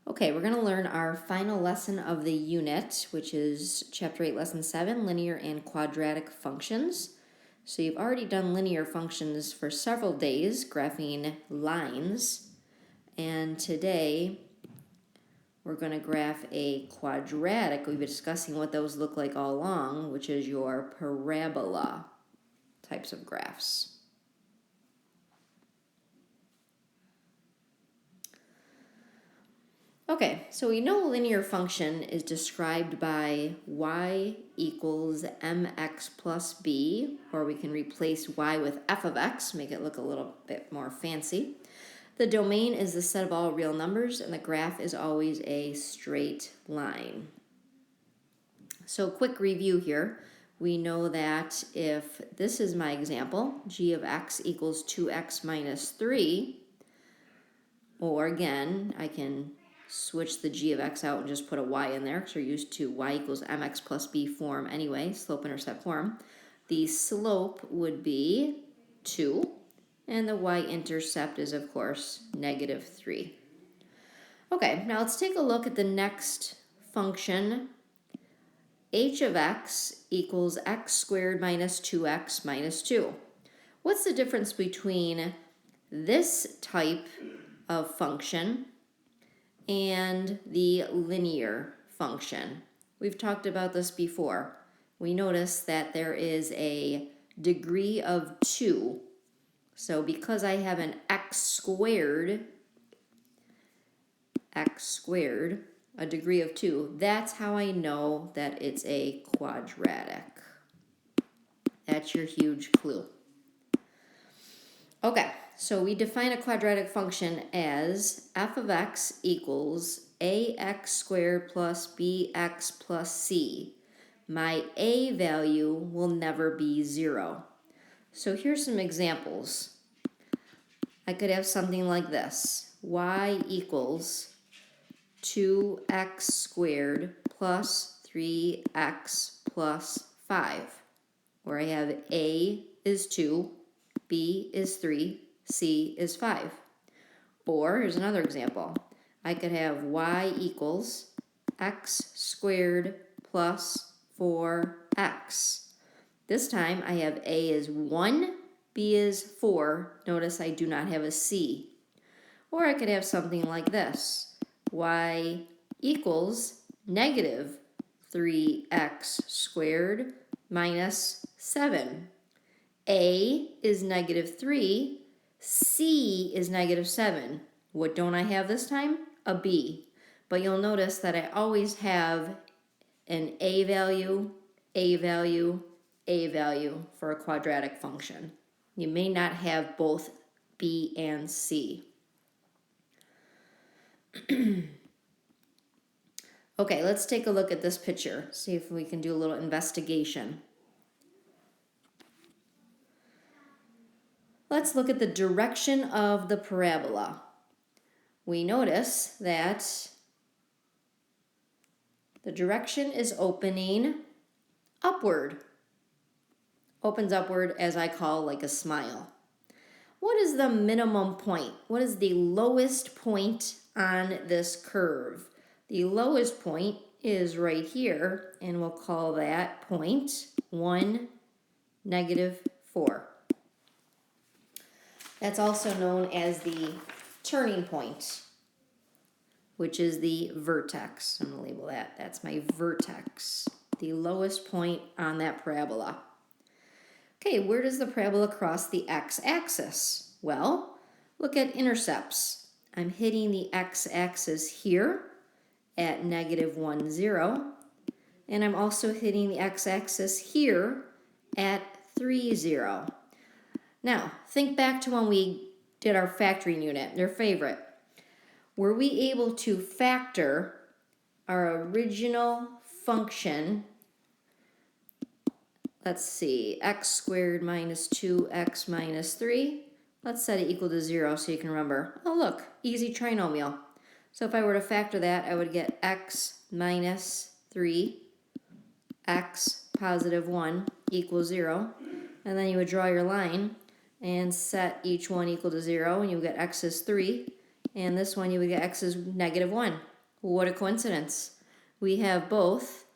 Okay, we're going to learn our final lesson of the unit, which is Chapter 8, Lesson 7, Linear and Quadratic Functions. So you've already done linear functions for several days, graphing lines. And today, we're going to graph a quadratic. We've been discussing what those look like all along, which is your parabola types of graphs. Okay, so we know a linear function is described by y equals mx plus b, or we can replace y with f of x, make it look a little bit more fancy. The domain is the set of all real numbers, and the graph is always a straight line. So quick review here. We know that if this is my example, g of x equals 2x minus 3, or again, I can switch the g of x out and just put a y in there because we're used to y equals mx plus b form anyway, slope-intercept form. The slope would be 2, and the y-intercept is, of course, negative 3. Okay, now let's take a look at the next function. H of x equals x squared minus 2x minus 2. What's the difference between this type of function and the linear function? We've talked about this before. We notice that there is a degree of 2. So because I have an x squared, a degree of 2, that's how I know that it's a quadratic. That's your huge clue. Okay, so we define a quadratic function as f of x equals ax squared plus bx plus c. My a value will never be 0. So here's some examples. I could have something like this. Y equals 2x squared plus 3x plus 5. Where I have a is 2, b is 3, c is 5. Or here's another example. I could have y equals x squared plus 4x. This time I have a is 1, b is 4. Notice I do not have a c. Or I could have something like this. Y equals negative 3x squared minus 7. A is negative 3, C is negative 7. What don't I have this time? A B. But you'll notice that I always have an A value, A value, A value for a quadratic function. You may not have both B and C. Okay, let's take a look at this picture, see if we can do a little investigation. Let's look at the direction of the parabola. We notice that the direction is opening upward. Opens upward, as I call, like a smile. What is the minimum point? What is the lowest point on this curve? The lowest point is right here, and we'll call that point 1, negative 4. That's also known as the turning point, which is the vertex. I'm going to label that. That's my vertex, the lowest point on that parabola. Okay, where does the parabola cross the x-axis? Well, look at intercepts. I'm hitting the x-axis here at negative 1, 0. And I'm also hitting the x-axis here at 3, 0. Now, think back to when we did our factoring unit, their favorite. Were we able to factor our original function? Let's see, x squared minus 2x minus 3. Let's set it equal to 0 so you can remember. Oh, look, easy trinomial. So if I were to factor that, I would get x minus 3, x positive 1 equals 0. And then you would draw your line and set each one equal to 0, and you would get x is 3. And this one you would get x is negative 1. What a coincidence. We have both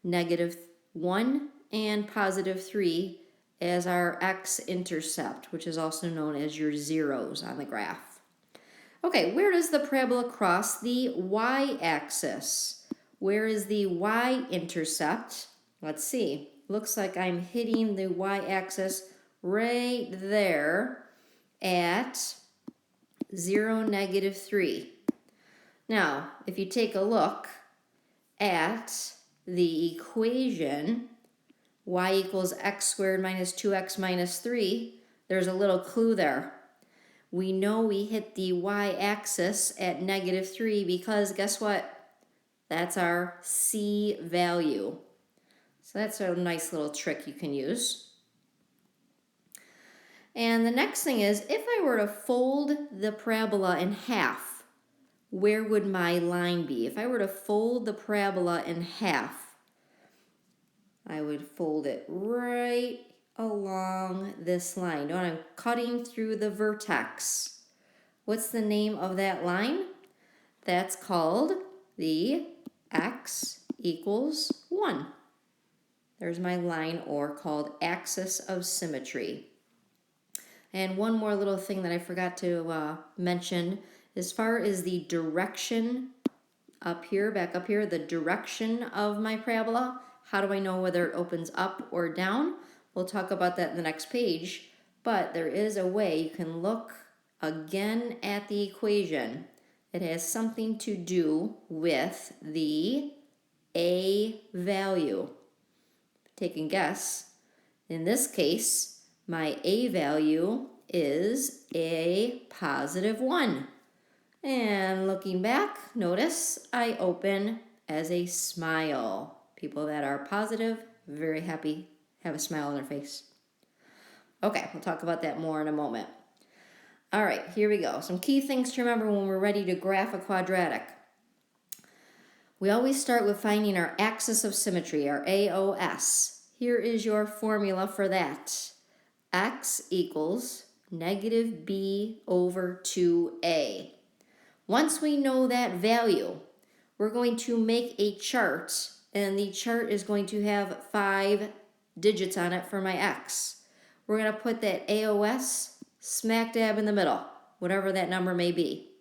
-1 and +3 as our x-intercept, which is also known as your zeros on the graph. Okay, where does the parabola cross the y-axis? Where is the y-intercept? Let's see. Looks like I'm hitting the y-axis right there at 0, -3. Now, if you take a look at the equation, y equals x squared minus 2x minus 3, there's a little clue there. We know we hit the y-axis at -3 because guess what? That's our c value. So that's a nice little trick you can use. And the next thing is, if I were to fold the parabola in half, where would my line be? If I were to fold the parabola in half, I would fold it right along this line. Now I'm cutting through the vertex. What's the name of that line? That's called the x equals 1. There's my line, or called axis of symmetry. And one more little thing that I forgot to mention, as far as the direction up here, back up here, the direction of my parabola, how do I know whether it opens up or down? We'll talk about that in the next page, but there is a way you can look again at the equation. It has something to do with the a value. Take a guess. In this case, my a value is a +1. And looking back, notice I open as a smile. People that are positive, very happy, have a smile on their face. Okay, we'll talk about that more in a moment. All right, here we go. Some key things to remember when we're ready to graph a quadratic. We always start with finding our axis of symmetry, our AOS. Here is your formula for that. X equals -b/2a. Once we know that value, we're going to make a chart, and the chart is going to have 5 digits on it for my x. We're going to put that AOS smack dab in the middle, whatever that number may be.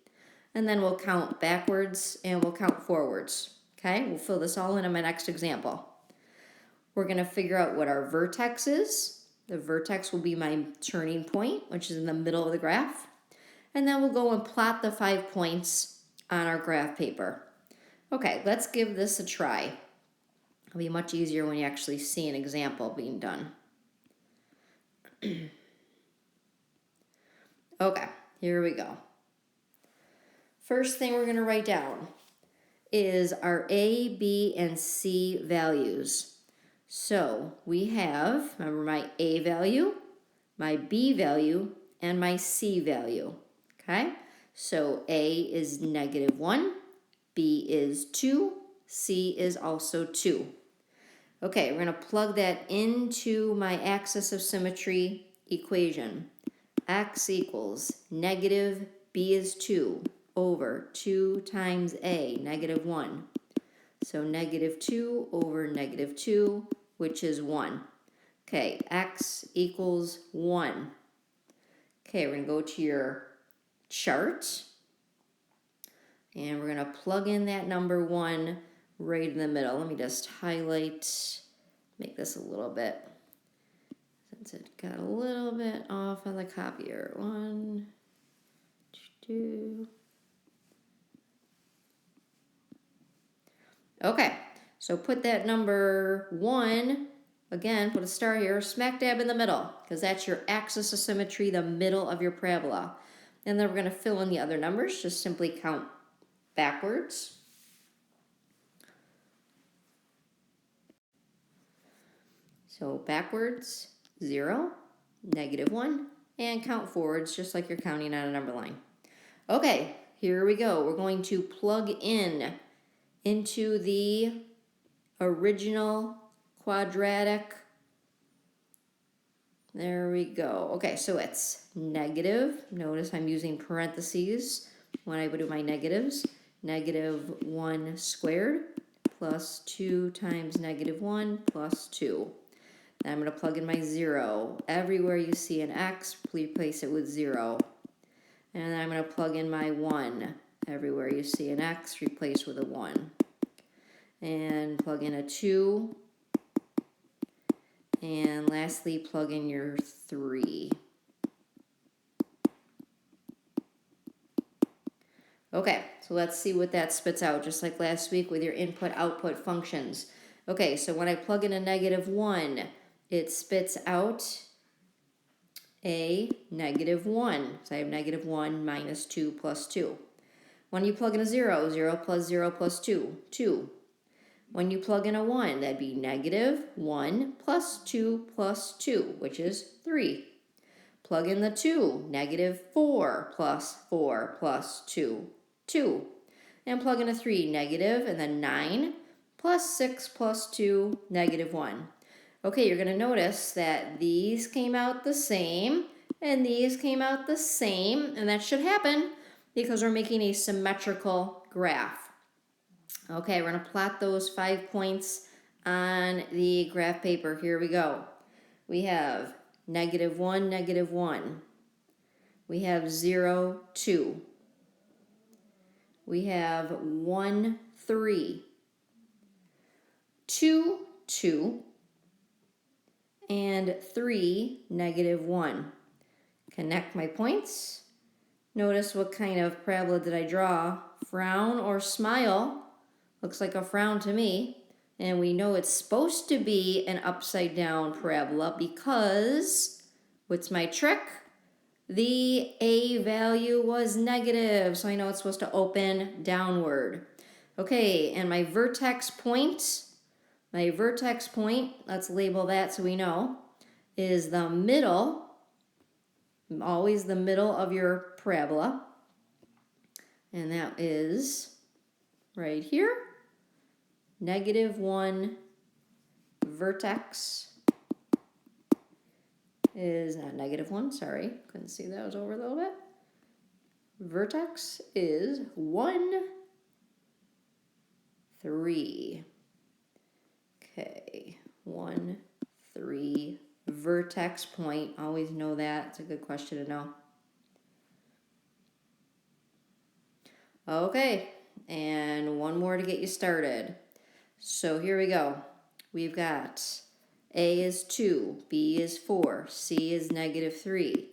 And then we'll count backwards and we'll count forwards. Okay, we'll fill this all in my next example. We're going to figure out what our vertex is. The vertex will be my turning point, which is in the middle of the graph. And then we'll go and plot the 5 points on our graph paper. Okay, let's give this a try. It'll be much easier when you actually see an example being done. Okay, here we go. First thing we're going to write down is our A, B, and C values. So we have, remember, my A value, my B value, and my C value. Okay, so A is -1, B is 2, C is also 2. Okay, we're going to plug that into my axis of symmetry equation. X equals -b is 2 over 2 times A, -1. So -2 over -2, which is 1. Okay, X equals 1. Okay, we're going to go to your chart. And we're going to plug in that number 1 right in the middle. Let me just highlight, make this a little bit, since it got a little bit off on the copier. 1, 2. Okay, so put that number 1, again, put a star here, smack dab in the middle, because that's your axis of symmetry, the middle of your parabola. And then we're going to fill in the other numbers. Just simply count backwards. So backwards, 0, -1, and count forwards just like you're counting on a number line. Okay, here we go. We're going to plug in into the original quadratic. There we go. Okay, so it's negative. Notice I'm using parentheses when I would do my negatives. negative 1 squared plus 2 times negative 1 plus 2. Then I'm going to plug in my 0. Everywhere you see an x, replace it with 0. And then I'm going to plug in my 1. Everywhere you see an x, replace with a 1. And plug in a 2. And lastly, plug in your 3. Okay, so let's see what that spits out, just like last week with your input-output functions. Okay, so when I plug in a negative 1, it spits out a negative 1. So I have negative 1 minus 2 plus 2. When you plug in a 0, 0 plus 0 plus 2, 2. When you plug in a 1, that'd be negative 1 plus 2 plus 2, which is 3. Plug in the 2, negative 4 plus 4 plus 2, 2. And plug in a 3, negative, and then 9 plus 6 plus 2, negative 1. Okay, you're going to notice that these came out the same, and these came out the same, and that should happen because we're making a symmetrical graph. Okay, we're going to plot those 5 points on the graph paper. Here we go. We have negative 1, negative 1. We have 0, 2. We have 1, 3. 2, 2. And 3, negative 1. Connect my points. Notice what kind of parabola did I draw? Frown or smile? Looks like a frown to me. And we know it's supposed to be an upside down parabola because, what's my trick? The A value was negative, so I know it's supposed to open downward. Okay, and my vertex point, let's label that so we know, is the middle, always the middle of your parabola. And that is right here. Negative 1 vertex is not negative 1, sorry. Couldn't see that, was over a little bit. Vertex is 1, 3. Okay, 1, 3, vertex point. Always know that. It's a good question to know. Okay, and one more to get you started. So here we go. We've got A is 2, B is 4, C is negative 3.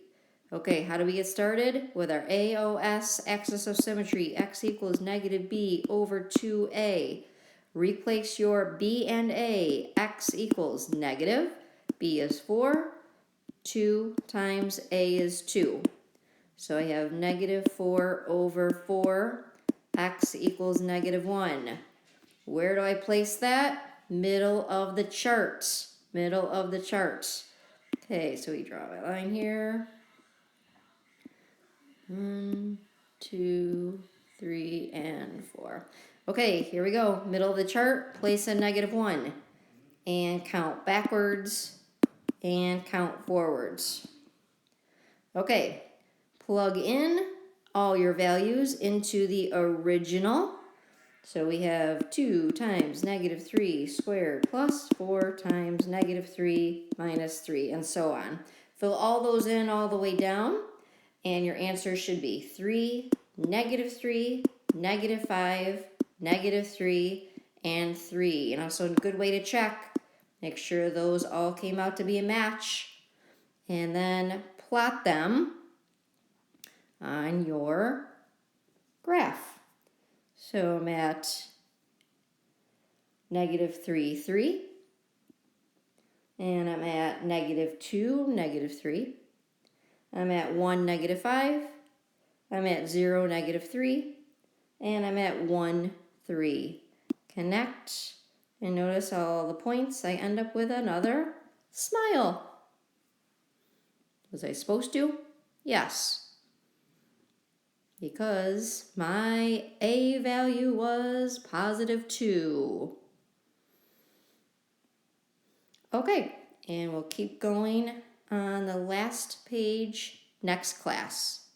Okay, how do we get started? With our AOS axis of symmetry, x equals negative b over 2a. Replace your b and a. X equals negative, b is 4, 2 times a is 2. So I have negative 4 over 4, x equals negative 1. Where do I place that? Middle of the chart. Middle of the chart. Okay, so we draw a line here. 1, 2, 3, and 4. Okay, here we go. Middle of the chart, place a negative 1. And count backwards and count forwards. Okay, plug in all your values into the original. So we have 2 times negative 3 squared plus 4 times negative 3 minus 3, and so on. Fill all those in all the way down, and your answer should be 3, negative 3, negative 5, negative 3, and 3. And also a good way to check, make sure those all came out to be a match, and then plot them on your graph. So I'm at negative 3, 3. And I'm at negative 2, negative 3. I'm at 1, negative 5. I'm at 0, negative 3. And I'm at 1, 3. Connect. And notice all the points. I end up with another smile. Was I supposed to? Yes. Because my A value was positive 2. Okay, and we'll keep going on the last page next class.